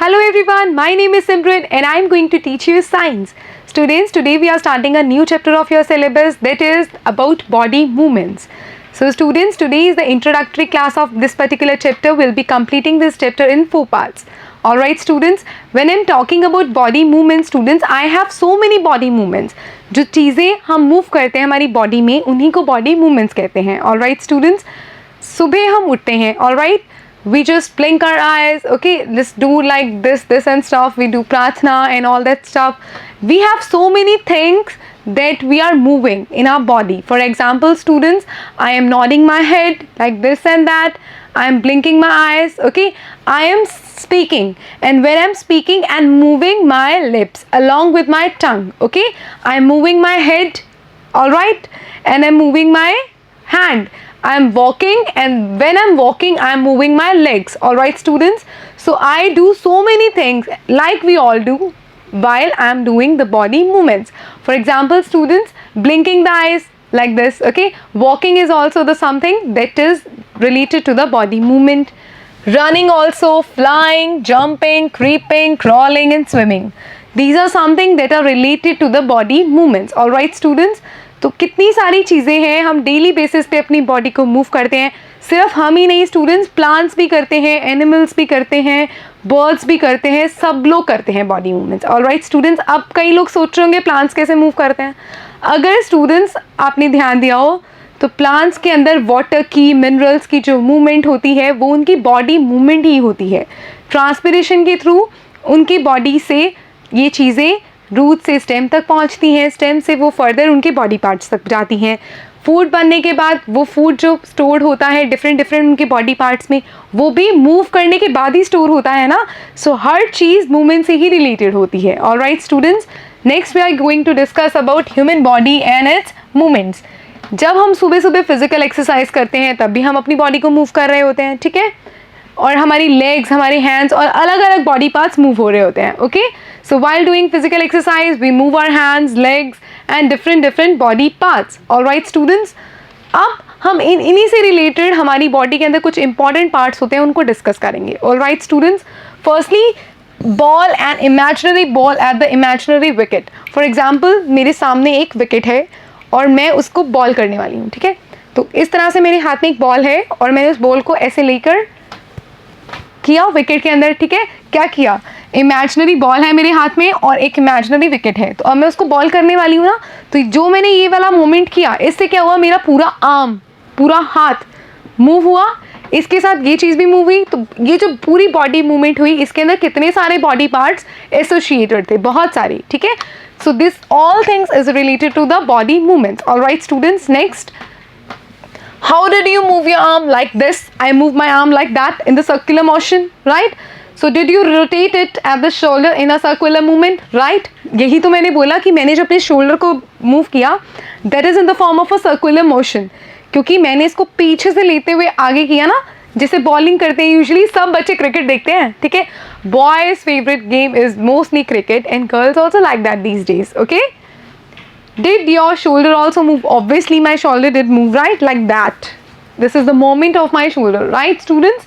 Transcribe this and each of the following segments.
Hello everyone, my name is Simran and I am going to teach you science. Students, today we are starting a new chapter of your syllabus that is about body movements. So students, today is the introductory class of this particular chapter. We'll be completing this chapter in 4 parts. Alright students, when I'm talking about body movements, students, I have so many body movements. जो चीज़ें हम move करते हैं हमारी body में उन्हीं को body movements कहते हैं. ऑलराइट स्टूडेंट्स, सुबह हम उठते हैं. Alright, we just blink our eyes, okay, just do like this and stuff. We do prarthana and all that stuff. We have so many things that we are moving in our body. For example, students, I am nodding my head like this and that. I am blinking my eyes, okay. I am speaking, and when I am speaking and moving my lips along with my tongue, okay, I am moving my head, all right, and I am moving my hand. I am walking, and when I am walking I am moving my legs. Alright students, so I do so many things like we all do while I am doing the body movements. For example students, blinking the eyes like this, okay. Walking is also the something that is related to the body movement. Running also, flying, jumping, creeping, crawling and swimming. These are something that are related to the body movements. Alright students, तो कितनी सारी चीज़ें हैं, हम daily basis पे अपनी body को move करते हैं. सिर्फ हम ही नहीं स्टूडेंट्स, प्लांट्स भी करते हैं, एनिमल्स भी करते हैं, बर्ड्स भी करते हैं, सब लोग करते हैं बॉडी मूवमेंट्स. ऑलराइट स्टूडेंट्स, अब कई लोग सोच रहे होंगे प्लांट्स कैसे मूव करते हैं. अगर स्टूडेंट्स आपने ध्यान दिया हो तो प्लांट्स के अंदर वाटर की, मिनरल्स की जो मूवमेंट होती है वो उनकी बॉडी मूवमेंट ही होती है. ट्रांसपिरेशन के थ्रू उनकी बॉडी से ये चीज़ें रूट से स्टेम तक पहुंचती हैं, स्टेम से वो फर्दर उनके बॉडी पार्ट्स तक जाती हैं. फूड बनने के बाद वो फूड जो स्टोर होता है डिफरेंट उनके बॉडी पार्ट्स में, वो भी मूव करने के बाद ही स्टोर होता है ना. सो हर चीज़ मूवमेंट से ही रिलेटेड होती है. Alright students, next we are going to discuss about human body and its movements. जब हम सुबह सुबह फिजिकल एक्सरसाइज करते हैं तब भी हम अपनी बॉडी को मूव कर रहे होते हैं, ठीक है, और हमारी लेग्स, हमारे हैंड्स और अलग अलग बॉडी पार्ट्स मूव हो रहे होते हैं, okay. So while doing physical exercise we move our hands, legs and different body parts. Alright students, अब हम इन्हीं से रिलेटेड हमारी बॉडी के अंदर कुछ इंपॉर्टेंट पार्ट्स होते हैं उनको डिस्कस करेंगे. Alright students, firstly ball and imaginary ball at the imaginary wicket. For example, मेरे सामने एक विकेट है और मैं उसको बॉल करने वाली हूँ, ठीक है. तो इस तरह से मेरे हाथ में एक बॉल है और मैंने उस बॉल को ऐसे लेकर किया विकेट के अंदर, ठीक है. क्या किया, इमेजिनरी बॉल है मेरे हाथ में और एक इमेजिनरी विकेट है, तो अब मैं उसको बॉल करने वाली हूँ ना. तो जो मैंने ये वाला मूवमेंट किया, इससे क्या हुआ, मेरा पूरा आर्म, पूरा हाथ मूव हुआ, इसके साथ ये चीज़ भी मूव हुई. तो ये जो पूरी बॉडी मूवमेंट हुई, इसके अंदर कितने सारे बॉडी पार्ट्स एसोसिएटेड थे, बहुत सारे, ठीक है. So this all things is related to the body movements. Alright students, next, how did you move your arm like this? I move my arm like that in the circular motion, right? So did you rotate it at the shoulder in a circular movement, right? यही तो मैंने बोला कि मैंने जो अपने shoulder को move किया, that is in the form of a circular motion, क्योंकि मैंने इसको पीछे से लेते हुए आगे किया ना, जैसे बॉलिंग करते हैं यूजुअली. सब बच्चे क्रिकेट देखते हैं, ठीक है. Boys favourite game is mostly cricket and girls also like that these days, okay. Did your shoulder also move? Obviously my shoulder did move, right, like that. This is the movement of my shoulder, right students.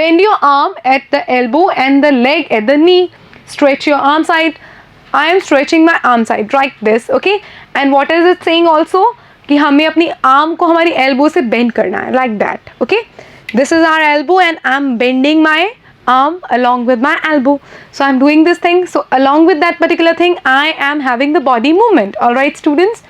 Bend your arm at the elbow and the leg at the knee. Stretch your arm side. I am stretching my arm side like this, okay. And what is it saying also, कि हमें अपनी arm को हमारी elbow से bend करना है, like that, okay. This is our elbow and I am bending my arm along with my elbow. So I'm doing this thing. So along with that particular thing, I am having the body movement. All right, students.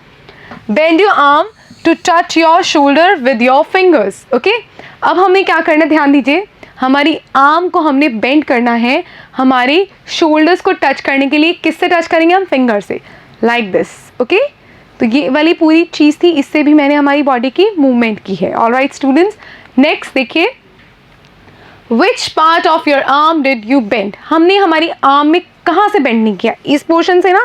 Bend your arm to touch your shoulder with your fingers. Okay. अब हमें क्या करना है, ध्यान दीजिए. हमारी arm को हमने बेंड करना है हमारे शोल्डर्स को टच करने के लिए. किससे टच करेंगे हम? फिंगर से, लाइक दिस, ओके. तो ये वाली पूरी चीज़ थी, इससे भी मैंने हमारी बॉडी की मूवमेंट की है. ऑल राइट स्टूडेंट्स, नेक्स्ट देखिए, which part of your arm did you bend. हमने हमारी आर्म में कहाँ से बेंड नहीं किया, इस पोर्शन से ना.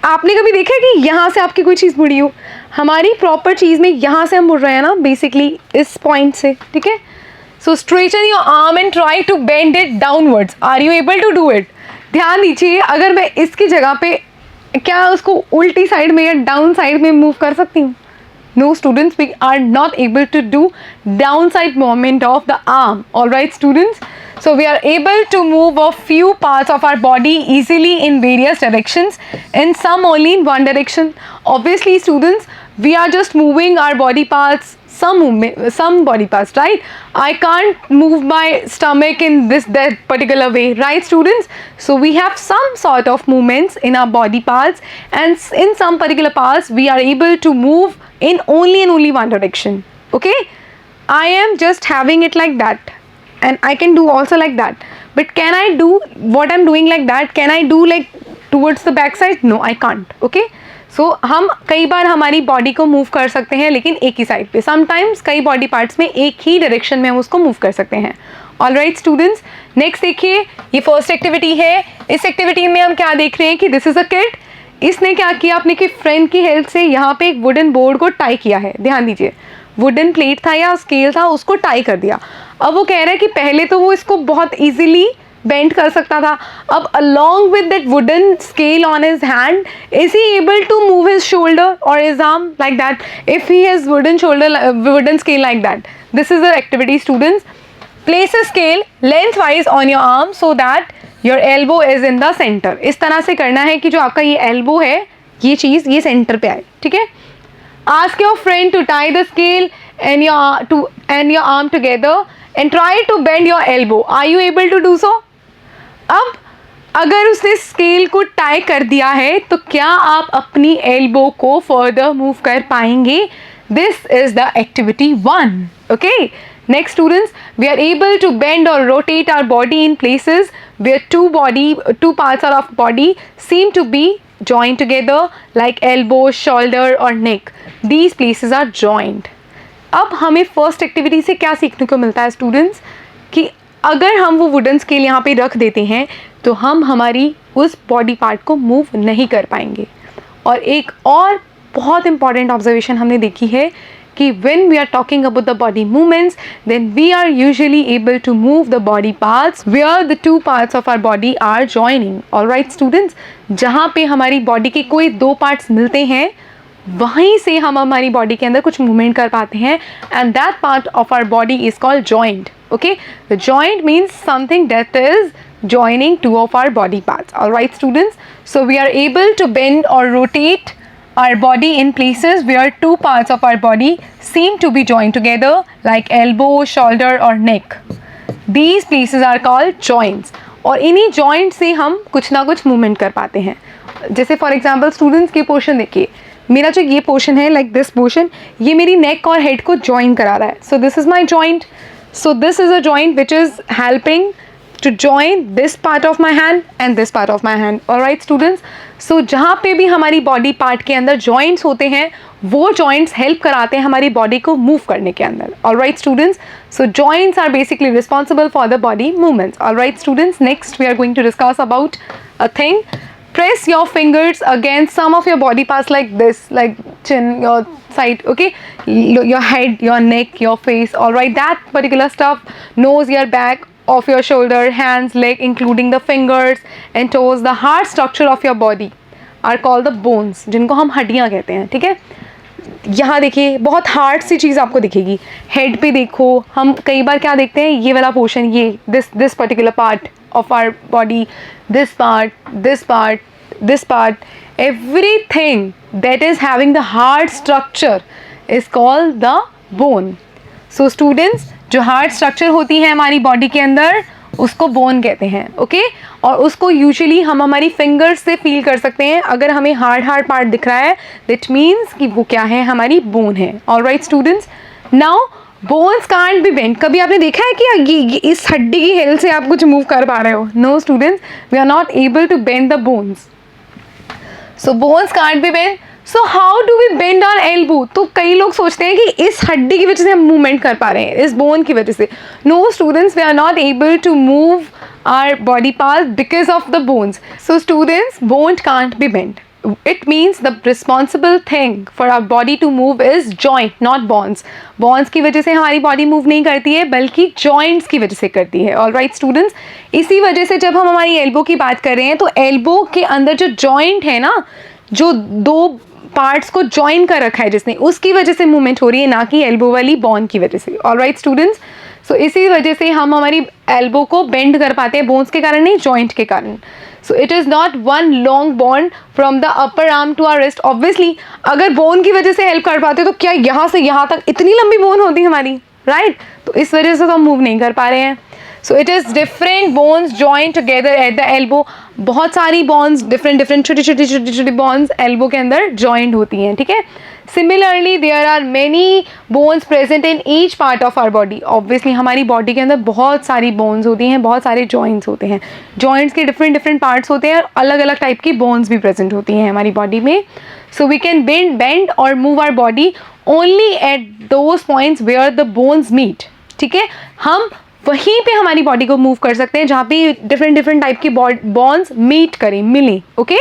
आपने कभी देखा कि यहाँ से आपकी कोई चीज़ मुड़ी हो? हमारी प्रॉपर चीज़ में यहाँ से हम मुड़ रहे हैं ना, बेसिकली इस पॉइंट से, ठीक है. So stretch your arm and try to bend it downwards. Are you able to do it? ध्यान दीजिए, अगर मैं इसकी जगह पे क्या उसको उल्टी साइड में या डाउन साइड में मूव कर सकती हूँ? No students, we are not able to do downside movement of the arm. All right students, So we are able to move a few parts of our body easily in various directions, and some only in one direction. Obviously students, we are just moving our body parts, some body parts, right? I can't move my stomach in that particular way, right students? So we have some sort of movements in our body parts, and in some particular parts we are able to move in only one direction. Okay, I am just having it like that, and I can do also like that, but can I do what I'm doing like that? Can I do like towards the back side? No, I can't. Okay, सो हम कई बार हमारी body को move कर सकते हैं लेकिन एक ही side पे, समटाइम्स कई बॉडी पार्ट्स में एक ही डायरेक्शन में हम उसको मूव कर सकते हैं. ऑलराइट स्टूडेंट्स, नेक्स्ट देखिए, ये फर्स्ट एक्टिविटी है. इस एक्टिविटी में हम क्या देख रहे हैं कि दिस इज अ किड. इसने क्या किया, अपने की फ्रेंड की हेल्प से यहाँ पे एक वुडन बोर्ड को टाई किया है. ध्यान दीजिए, वुडन प्लेट था या स्केल था, उसको टाई कर दिया. अब वो कह रहा है कि पहले तो वो इसको बहुत ईजिली बेंड कर सकता था. अब along with that wooden scale on his hand, is he able to move his shoulder or his arm like that? If he has wooden scale like that, this is the activity students. Place a scale lengthwise on your arm so that your elbow is in the center. इस तरह से करना है कि जो आपका ये elbow है, ये चीज़ ये सेंटर पे आए. ठीक है. Ask your friend to tie the scale and your arm together and try to bend your elbow. Are you able to do so? अब अगर उसने स्केल को टाई कर दिया है तो क्या आप अपनी एल्बो को फर्दर मूव कर पाएंगे? This is the activity 1. Okay, next students, we are able to bend और rotate our body in places where two parts of body seem to be joined together like elbow, shoulder or neck. These places are joined. अब हमें first activity से क्या सीखने को मिलता है students, कि अगर हम वो वुडन स्केल यहाँ पे रख देते हैं तो हम हमारी उस बॉडी पार्ट को मूव नहीं कर पाएंगे. और एक और बहुत इंपॉर्टेंट ऑब्जर्वेशन हमने देखी है कि when we are talking about the body movements, then we are usually able to move the body parts where the two parts of our body are joining. Alright students, जहाँ पे हमारी body के कोई दो पार्ट्स मिलते हैं वहीं से हम हमारी बॉडी के अंदर कुछ मूवमेंट कर पाते हैं, and that part of our body is called joint. Okay, the joint means something that is joining two of our body parts. All right students, so we are able to bend or rotate our body in places where two parts of our body seem to be joined together like elbow, shoulder or neck. These places are called joints. और इन्हीं joint से हम कुछ ना कुछ movement कर पाते हैं. जैसे for example students के पोर्शन देखिए, मेरा जो ये पोर्शन है like this portion, ये मेरी neck और head को join करा रहा है. So this is my joint. So this is a joint which is helping to join this part of my hand and this part of my hand. Alright students, so जहाँ पे भी हमारी body part के अंदर joints होते हैं वो joints help कराते हैं हमारी body को move करने के अंदर. Alright students, so joints are basically responsible for the body movements. Alright students, next we are going to discuss about a thing. Press your fingers against some of your body parts like this, like chin, your side, okay, your head, your neck, your face. All right, that particular stuff, nose, your back of your shoulder, hands, leg, including the fingers and toes. The hard structure of your body are called the bones, जिनको हम हड्डियाँ कहते हैं. ठीक है, यहाँ देखिए बहुत हार्ड सी चीज़ आपको दिखेगी. हेड पे देखो, हम कई बार क्या देखते हैं, ये वाला पोर्शन, ये this particular part of our body, this part, everything that is having the hard structure is called the bone. So students, जो hard structure होती है हमारी body के अंदर उसको bone कहते हैं. ओके, और उसको यूजुअली हम हमारी फिंगर्स से फील कर सकते हैं. अगर हमें हार्ड पार्ट दिख रहा है दैट मीन्स कि वो क्या है, हमारी बोन है. Alright students, now bones can't be bend. कभी आपने देखा है कि ये इस हड्डी की हेल्प से आप कुछ मूव कर पा रहे हो? No students, we are not able to bend the bones. So bones can't be bend. So how do we bend our elbow? तो कई लोग सोचते हैं कि इस हड्डी की वजह से हम मूवमेंट कर पा रहे हैं, इस बोन की वजह से. No students, we are not able to move our body part because of the bones. So students, bone can't be bend. It means the responsible thing for our body to move is joint, not bones. Bones की वजह से हमारी body move नहीं करती है बल्कि joints की वजह से करती है. All right students, इसी वजह से जब हम हमारी elbow की बात कर रहे हैं तो elbow के अंदर जो joint है ना, जो दो पार्ट्स को join कर रखा है जिसने, उसकी वजह से मूवमेंट हो रही है, ना कि elbow वाली bone की वजह से. All right students, सो इसी वजह से हम हमारी एल्बो को बेंड कर पाते हैं, बोन्स के कारण नहीं, जॉइंट के कारण. So it is not one long bond from the upper arm to our wrist. Obviously अगर बोन की वजह से हेल्प कर पाते तो क्या यहाँ से यहाँ तक इतनी लंबी बोन होती हमारी, राइट? तो इस वजह से तो हम मूव नहीं कर पा रहे हैं. सो it is different bones joint together at the elbow. बहुत सारी बॉन्स, डिफरेंट छोटी छोटी बॉन्स एल्बो के अंदर जॉइंट होती हैं, ठीक है. Similarly there are many bones present in each part of our body. Obviously हमारी बॉडी के अंदर बहुत सारी बोन्स होती हैं, बहुत सारे जॉइंट्स होते हैं. जॉइंट्स के डिफरेंट पार्ट्स होते हैं और अलग अलग टाइप की बोन्स भी प्रेजेंट होती हैं हमारी बॉडी में. सो वी कैन बेंड और move our body only at those points where the bones meet. ठीक है, हम वहीं पे हमारी बॉडी को मूव कर सकते हैं जहाँ पे डिफरेंट टाइप की बोन्स मीट करें, मिलें. Okay,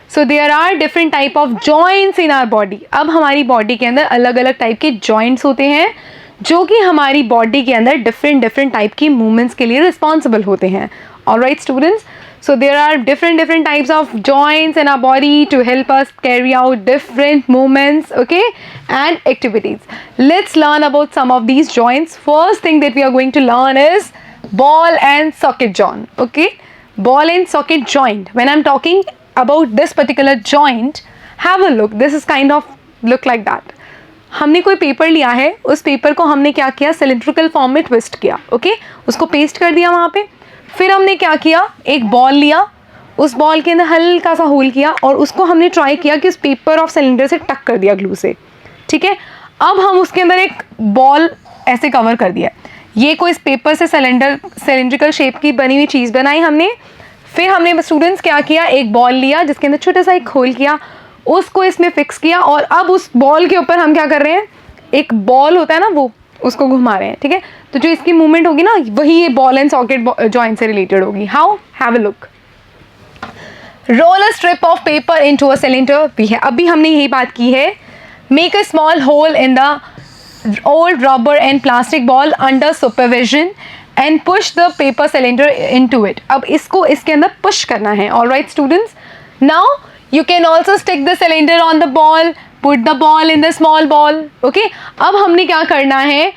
so there are different type of joints in our body. अब हमारी बॉडी के अंदर अलग अलग टाइप के जॉइंट्स होते हैं जो कि हमारी बॉडी के अंदर डिफरेंट टाइप की मूवमेंट्स के लिए रिस्पॉन्सिबल होते हैं. Alright students, so there are different types of joints in our body to help us carry out different movements, okay, and activities. Let's learn about some of these joints. First thing that we are going to learn is ball and socket joint. Okay, ball and socket joint. When I'm talking about this particular joint, have a look. This is kind of look like that. हमने कोई paper लिया है, उस paper को हमने क्या किया, cylindrical form में ट्विस्ट किया. ओके, उसको पेस्ट कर दिया वहाँ पे. फिर हमने क्या किया, एक बॉल लिया, उस बॉल के अंदर हल्का सा होल किया और उसको हमने ट्राई किया कि उस पेपर ऑफ सिलेंडर से टक कर दिया ग्लू से. ठीक है, अब हम उसके अंदर एक बॉल ऐसे कवर कर दिया. ये कोई इस पेपर से सिलेंड्रिकल शेप की बनी हुई चीज़ बनाई हमने. फिर हमने स्टूडेंट्स क्या किया, एक बॉल लिया जिसके अंदर छोटा सा एक होल किया, उसको इसमें फिक्स किया और अब उस बॉल के ऊपर हम क्या कर रहे हैं, एक बॉल होता है ना, वो उसको घुमा रहे हैं. ठीक है, तो जो इसकी मूवमेंट होगी ना, वही ये बॉल एंड सॉकेट जॉइंट से रिलेटेड होगी. How, have a look. Roll a strip of paper into a cylinder. भी है, अभी हमने यही बात की है. Make a small hole in the old rubber and plastic ball under supervision and push the paper cylinder into it. अब इसको इसके अंदर पुश करना है. Alright students, now you can also stick the cylinder on the ball, put the ball in the small ball. Okay, अब हमने क्या करना है,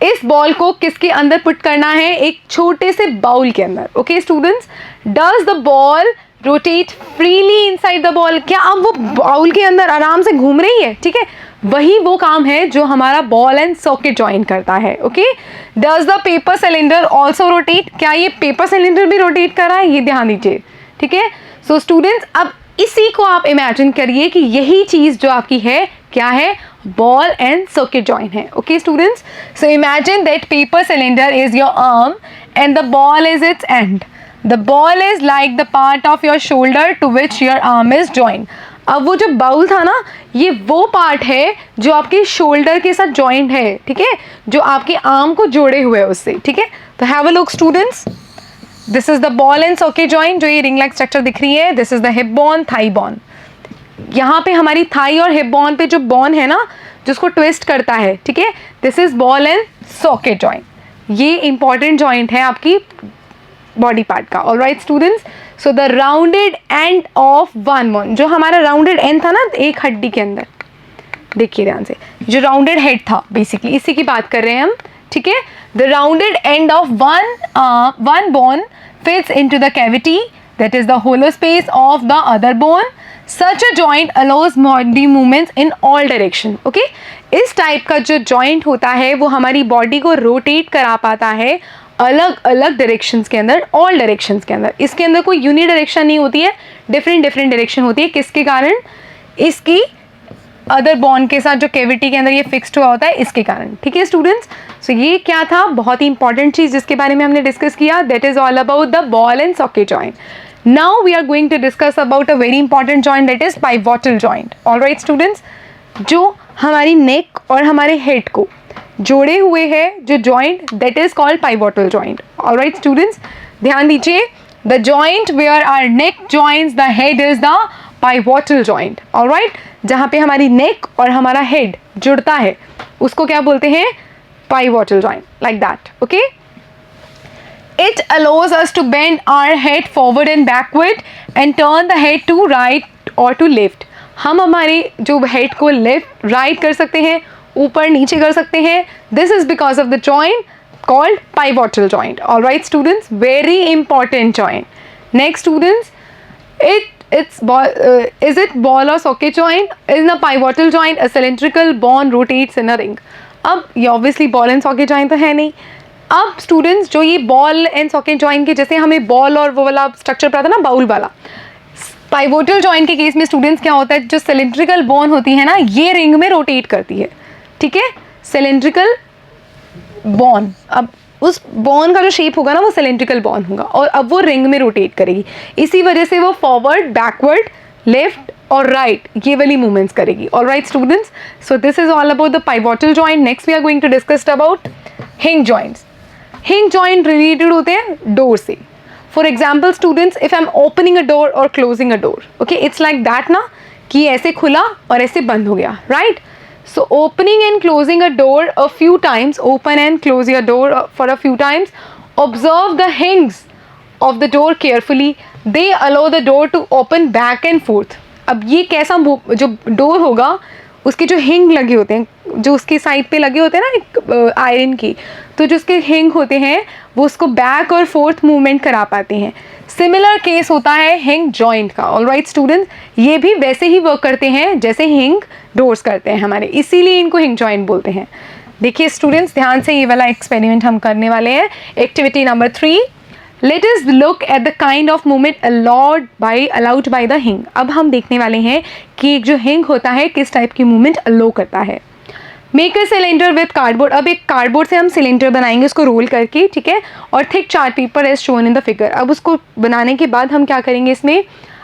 इस बॉल को किसके अंदर पुट करना है, एक छोटे से बाउल के अंदर. Okay students, does the ball rotate freely inside the ball. क्या अब वो बाउल के अंदर आराम से घूम रही है? ठीक है, वही वो काम है जो हमारा बॉल एंड सॉकेट जॉइंट करता है. Okay, does the paper cylinder also rotate. क्या ये पेपर सिलेंडर भी रोटेट कर रहा है? ये ध्यान दीजिए. ठीक है, सो स्टूडेंट्स, अब इसी को आप इमेजिन करिए कि यही चीज़ जो आपकी है क्या है, बॉल एंड सॉकेट जॉइंट है. Okay students, so imagine that paper cylinder is your arm and the ball is its end. The ball is like the part of your shoulder to which your arm is joint. अब वो जो bowl था ना, ये वो part है जो आपके शोल्डर के साथ जॉइंट है. ठीक है, जो आपके आर्म को जोड़े हुए है उससे. ठीक है, तो have a look students. This is the ball and socket joint. जो ये रिंग लाइक स्ट्रक्चर दिख रही है, this is the hip bone, thigh bone. यहाँ पे हमारी थाई और हिप बोन पे जो बोन है ना, जिसको ट्विस्ट करता है, ठीक है, this is ball and socket joint. ये इंपॉर्टेंट जॉइंट है आपकी बॉडी पार्ट का. Alright students, so the rounded end of one bone, जो हमारा राउंडेड एंड था ना एक हड्डी के अंदर, देखिए ध्यान से, जो राउंडेड हेड था बेसिकली इसी की बात कर रहे हैं हम. ठीक है, the rounded end of one bone fits into the cavity, that is the hollow space of the other bone. Such a joint allows body movements in all direction. Okay, इस टाइप का जो joint होता है वो हमारी body को rotate करा पाता है अलग अलग डायरेक्शंस के अंदर, ऑल डायरेक्शंस के अंदर. इसके अंदर कोई यूनि डायरेक्शन नहीं होती है, डिफरेंट डायरेक्शन होती है. किसके कारण? इसकी अदर बोन के साथ जो कैविटी के अंदर ये फिक्स्ड हुआ होता है, इसके कारण. ठीक है स्टूडेंट्स, सो ये क्या था, बहुत ही इंपॉर्टेंट चीज़ जिसके बारे में हमने डिस्कस किया, that is all about the ball and socket joint. Now we are going to discuss about a very important joint, that is pivotal joint. Alright students, जो हमारी नेक और हमारे हेड को जोड़े हुए है जो joint, that is called pivotal joint. Alright students, ध्यान दीजिए, the joint where our neck joints the head is the pivotal joint. Alright, जहाँ पे हमारी नेक और हमारा हेड जुड़ता है उसको क्या बोलते हैं, pivotal joint, like that. Okay, it allows us to bend our head forward and backward and turn the head to right or to left. हम हमारे जो हेड को लेफ्ट राइट कर सकते हैं, ऊपर नीचे कर सकते हैं. This is because of the joint called pivotal joint. All right students, very important joint. Next students, is it ball or socket joint? In a pivotal joint a cylindrical ball rotates in a ring. अब ये obviously ball and socket joint तो है नहीं. अब students जो ये ball and socket joint के जैसे हमें बॉल और वो वाला स्ट्रक्चर पता था ना, बाउल वाला, पाइवोटल जॉइंट के केस में स्टूडेंट्स क्या होता है, जो सिलेंड्रिकल बॉन होती है ना ये रिंग में रोटेट करती है. ठीक है, सिलेंड्रिकल बॉन, अब उस बॉन का जो शेप होगा ना वो सिलेंड्रिकल बॉन होगा और अब वो रिंग में रोटेट करेगी. इसी वजह से वो फॉरवर्ड, बैकवर्ड, लेफ्ट और राइट ये वाली मूवमेंट्स करेगी. Alright students, so this is all about the pivotal joint. Next we are going to discuss about hinge joints. Hinge joint related होते हैं डोर से. For example students, if I am opening a door और closing a door, okay, it's like that ना, कि ऐसे खुला और ऐसे बंद हो गया, right. So opening and closing a door a few times, open and close your door for a few times. Observe the hinges of the door carefully. They allow the door to open back and forth. अब ये कैसा जो door होगा उसके जो हिंग लगे होते हैं, जो उसके साइड पे लगे होते हैं ना एक आयरन की, तो जो उसके हिंग होते हैं वो उसको बैक और फोर्थ मूवमेंट करा पाते हैं. सिमिलर केस होता है हिंग जॉइंट का. ऑलराइट स्टूडेंट्स, ये भी वैसे ही वर्क करते हैं जैसे हिंग डोर्स करते हैं हमारे, इसीलिए इनको हिंग जॉइंट बोलते हैं. देखिए स्टूडेंट्स, ध्यान से ये वाला एक्सपेरिमेंट हम करने वाले हैं. Activity number 3, let us look at the kind of movement allowed by the हिंग. अब हम देखने वाले हैं कि एक जो हिंग होता है किस टाइप की मूवमेंट अलाउ करता है. Make a cylinder with cardboard. अब एक कार्डबोर्ड से हम सिलेंडर बनाएंगे उसको रोल करके, ठीक है, और thick chart paper as shown in the figure. अब उसको बनाने के बाद हम क्या करेंगे, इसमें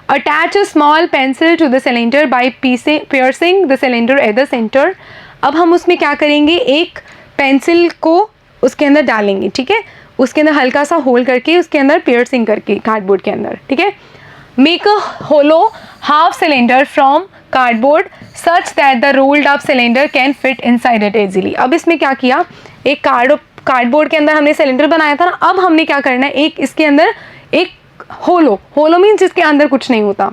attach a small pencil to the cylinder by piercing the cylinder at the center. अब हम उसमें क्या करेंगे, एक पेंसिल को उसके अंदर डालेंगे, ठीक है, उसके अंदर हल्का सा होल करके उसके अंदर पियर्सिंग करके कार्डबोर्ड के अंदर, ठीक है. Make a hollow half cylinder from cardboard such that the rolled up cylinder can fit inside it easily. अब इसमें क्या किया, एक कार्डबोर्ड के अंदर हमने सिलेंडर बनाया था ना, अब हमने क्या करना है, एक इसके अंदर एक होलो मीन्स जिसके अंदर कुछ नहीं होता.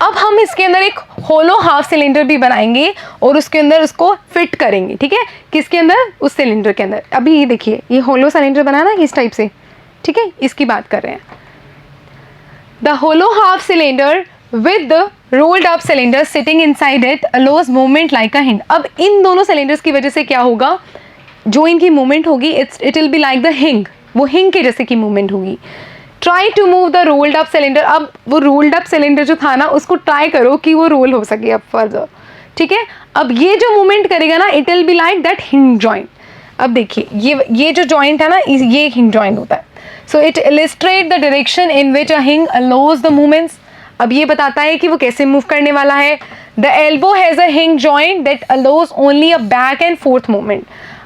अब हम इसके अंदर एक होलो हाफ सिलेंडर भी बनाएंगे और उसके अंदर उसको फिट करेंगे, ठीक है, किसके अंदर, उस सिलेंडर के अंदर. अभी ये देखिए, ये होलो सिलेंडर बना ना इस टाइप से, ठीक है, इसकी बात कर रहे हैं. The hollow half cylinder with the rolled up cylinder sitting inside it allows movement like a hinge. अब इन दोनों सिलेंडर्स की वजह से क्या होगा, जो इनकी मूवमेंट होगी it will be like the हिंग, वो हिंग के जैसे की मूवमेंट होगी. Try to move the rolled up cylinder. अब वो रोल्ड अप सिलेंडर जो था ना उसको ट्राई करो कि वो रोल हो सके अब फर्दर, ठीक है. अब ये जो मूवमेंट करेगा ना it will be like that हिंग जॉइंट. अब देखिए ये जो जॉइंट है ना ये हिंग जॉइंट होता है. So it illustrate the direction in which a hinge allows the movements. अब ये बताता है कि वो कैसे मूव करने वाला है. द एल्बो हैज़ अ हिंग joint that allows only a back and fourth movement.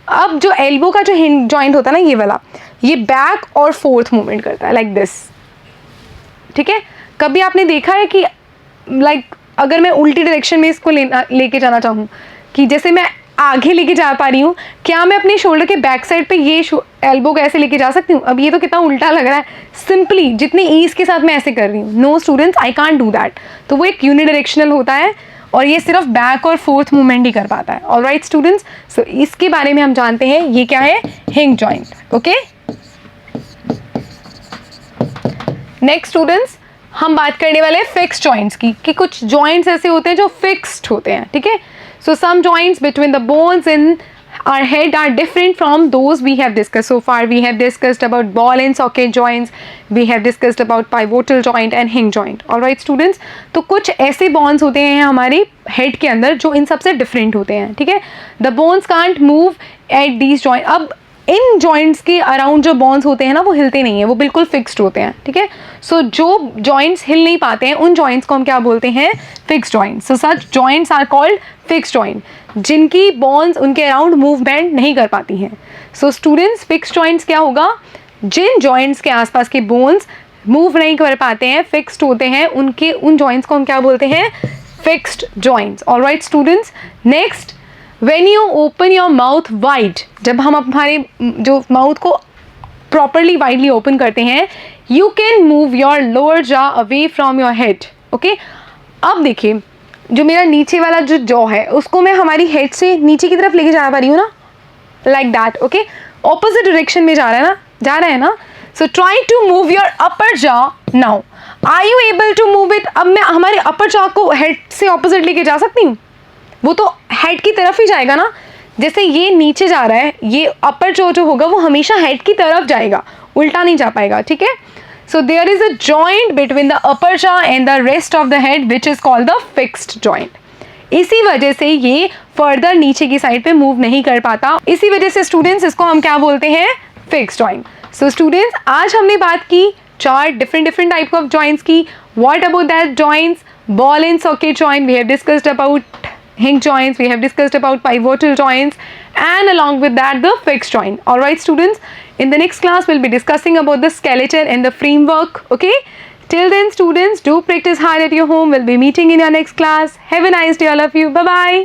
अब जो एल्बो का जो हिंग जॉइंट होता है ना ये वाला, ये बैक और फोर्थ मूवमेंट करता है लाइक दिस, ठीक है. कभी आपने देखा है कि लाइक अगर मैं उल्टी डायरेक्शन में इसको लेके जाना चाहूँ, कि जैसे मैं आगे लेके जा पा रही हूँ, क्या मैं अपने शोल्डर के बैक साइड पे ये एल्बो को ऐसे लेके जा सकती हूँ? अब ये तो कितना उल्टा लग रहा है, सिंपली जितनी ईज के साथ मैं ऐसे कर रही हूँ. No students, I can't do that. तो वो एक यूनिडायरेक्शनल होता है और ये सिर्फ बैक और फोर्थ मूवमेंट ही कर पाता है. ऑलराइट स्टूडेंट्स, सो इसके बारे में हम जानते हैं, ये क्या है, हिंग जॉइंट. ओके, नेक्स्ट स्टूडेंट्स हम बात करने वाले हैं फिक्स्ड जॉइंट्स की, कि कुछ जॉइंट्स ऐसे होते हैं जो फिक्स्ड होते हैं, ठीक है. So some joints between the bones in our head are different from those we have discussed so far. We have discussed about ball and socket joints. We have discussed about pivotal joint and hinge joint. All right students. तो कुछ ऐसे bones होते हैं हमारे head के अंदर जो इन सबसे different होते हैं, ठीक है. The bones can't move at these joints. अब इन जॉइंट्स के अराउंड जो बोन्स होते हैं ना वो हिलते नहीं है, वो बिल्कुल फिक्स्ड होते हैं, ठीक है. सो जो जॉइंट्स हिल नहीं पाते हैं उन जॉइंट्स को हम क्या बोलते हैं, fixed joints. So such joints are called fixed joint, जिनकी बोन्स उनके अराउंड मूवमेंट नहीं कर पाती हैं. सो स्टूडेंट्स, फिक्स्ड जॉइंट्स क्या होगा, जिन जॉइंट्स के आसपास के बोन्स मूव नहीं कर पाते हैं, फिक्स्ड होते हैं, उन जॉइंट्स को हम क्या बोलते हैं, fixed joints. Alright students, next, When you open your mouth wide, जब हम हमारे जो माउथ को प्रॉपरली वाइडली ओपन करते हैं, you can move your lower jaw away from your head. Okay, अब देखिए जो मेरा नीचे वाला जो जॉ है उसको मैं हमारी हेड से नीचे की तरफ लेके जा पा रही हूँ ना, like that. Okay, opposite direction में जा रहा है ना. So try to move your upper jaw now. Are you able to move it? अब मैं हमारे अपर जॉ को हेड से ऑपोजिट लेके जा सकती हूँ? वो तो हेड की तरफ ही जाएगा ना. जैसे ये नीचे जा रहा है, ये अपर जॉ जो होगा वो हमेशा हेड की तरफ जाएगा, उल्टा नहीं जा पाएगा. ठीक है. So there is a joint between the upper jaw and the rest of the head which is called the fixed joint. इसी वजह से ये फर्दर नीचे की साइड पे मूव नहीं कर पाता. इसी वजह से स्टूडेंट्स इसको हम क्या बोलते हैं? Fixed joint. सो स्टूडेंट्स, आज हमने बात की 4 डिफरेंट टाइप ऑफ जॉइंट्स की. What about that joints? Ball and socket joint, we have discussed about hinge joints, we have discussed about pivotal joints, and along with that the fixed joint. All right students, in the next class we'll be discussing about the skeleton and the framework. Okay, till then students, do practice hard at your home. We'll be meeting in your next class. Have a nice day all of you. Bye bye.